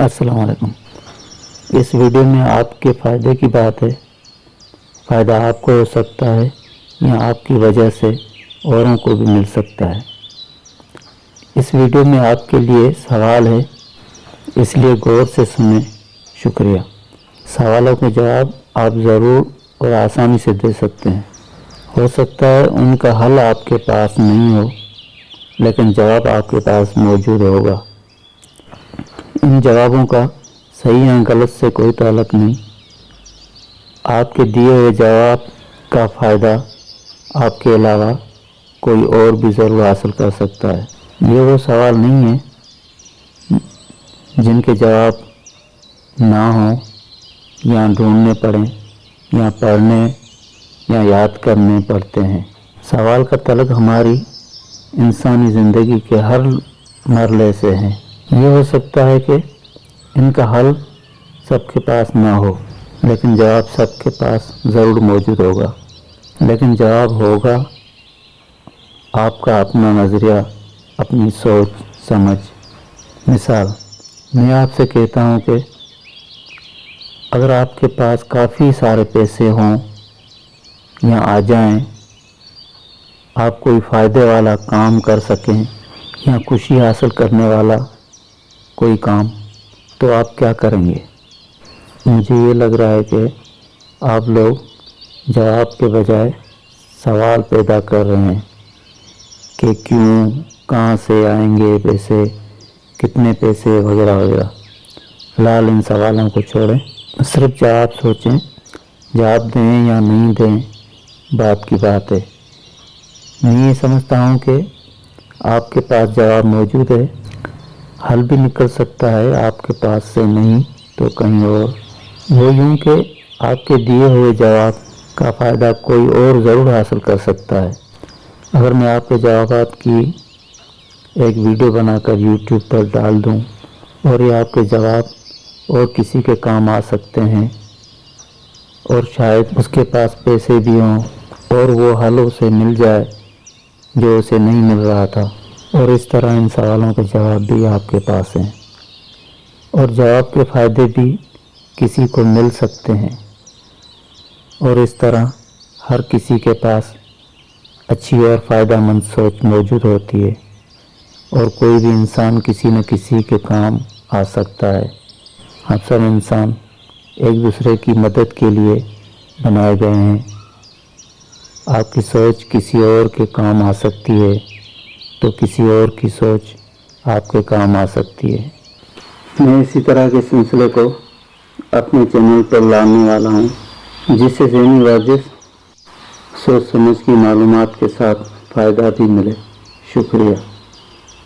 السلام علیکم۔ اس ویڈیو میں آپ کے فائدے کی بات ہے۔ فائدہ آپ کو ہو سکتا ہے یا آپ کی وجہ سے اوروں کو بھی مل سکتا ہے۔ اس ویڈیو میں آپ کے لیے سوال ہے، اس لیے غور سے سنیں۔ شکریہ۔ سوالوں کے جواب آپ ضرور اور آسانی سے دے سکتے ہیں۔ ہو سکتا ہے ان کا حل آپ کے پاس نہیں ہو، لیکن جواب آپ کے پاس موجود ہوگا۔ ان جوابوں کا صحیح یا غلط سے کوئی تعلق نہیں۔ آپ کے دیے ہوئے جواب کا فائدہ آپ کے علاوہ کوئی اور بھی ضرور حاصل کر سکتا ہے۔ یہ وہ سوال نہیں ہیں جن کے جواب نہ ہوں یا ڈھونڈنے پڑیں یا پڑھنے یا یاد کرنے پڑتے ہیں۔ سوال کا تعلق ہماری انسانی زندگی کے ہر مرحلے سے ہے۔ یہ ہو سکتا ہے کہ ان کا حل سب کے پاس نہ ہو، لیکن جواب سب کے پاس ضرور موجود ہوگا۔ لیکن جواب ہوگا آپ کا اپنا نظریہ، اپنی سوچ سمجھ۔ مثال، میں آپ سے کہتا ہوں کہ اگر آپ کے پاس کافی سارے پیسے ہوں یا آ جائیں، آپ کوئی فائدے والا کام کر سکیں یا خوشی حاصل کرنے والا کوئی کام، تو آپ کیا کریں گے؟ مجھے یہ لگ رہا ہے کہ آپ لوگ جواب کے بجائے سوال پیدا کر رہے ہیں کہ کیوں، کہاں سے آئیں گے پیسے، کتنے پیسے وغیرہ وغیرہ۔ فی الحال ان سوالوں کو چھوڑیں، صرف جواب سوچیں۔ جواب دیں یا نہیں دیں بات کی بات ہے۔ میں یہ سمجھتا ہوں کہ آپ کے پاس جواب موجود ہے، حل بھی نکل سکتا ہے آپ کے پاس سے نہیں تو کہیں اور۔ وہ یوں کہ آپ کے دیے ہوئے جواب کا فائدہ کوئی اور ضرور حاصل کر سکتا ہے۔ اگر میں آپ کے جوابات کی ایک ویڈیو بنا کر یوٹیوب پر ڈال دوں اور یہ آپ کے جواب اور کسی کے کام آ سکتے ہیں، اور شاید اس کے پاس پیسے بھی ہوں اور وہ حل اسے مل جائے جو اسے نہیں مل رہا تھا، اور اس طرح ان سوالوں کے جواب بھی آپ کے پاس ہیں اور جواب کے فائدے بھی کسی کو مل سکتے ہیں، اور اس طرح ہر کسی کے پاس اچھی اور فائدہ مند سوچ موجود ہوتی ہے، اور کوئی بھی انسان کسی نہ کسی کے کام آ سکتا ہے۔ ہم سب انسان ایک دوسرے کی مدد کے لیے بنائے گئے ہیں۔ آپ کی سوچ کسی اور کے کام آ سکتی ہے تو کسی اور کی سوچ آپ کے کام آ سکتی ہے۔ میں اسی طرح کے سلسلے کو اپنے چینل پر لانے والا ہوں، جس سے ذہنی ورزش، سوچ سمجھ کی معلومات کے ساتھ فائدہ بھی ملے۔ شکریہ۔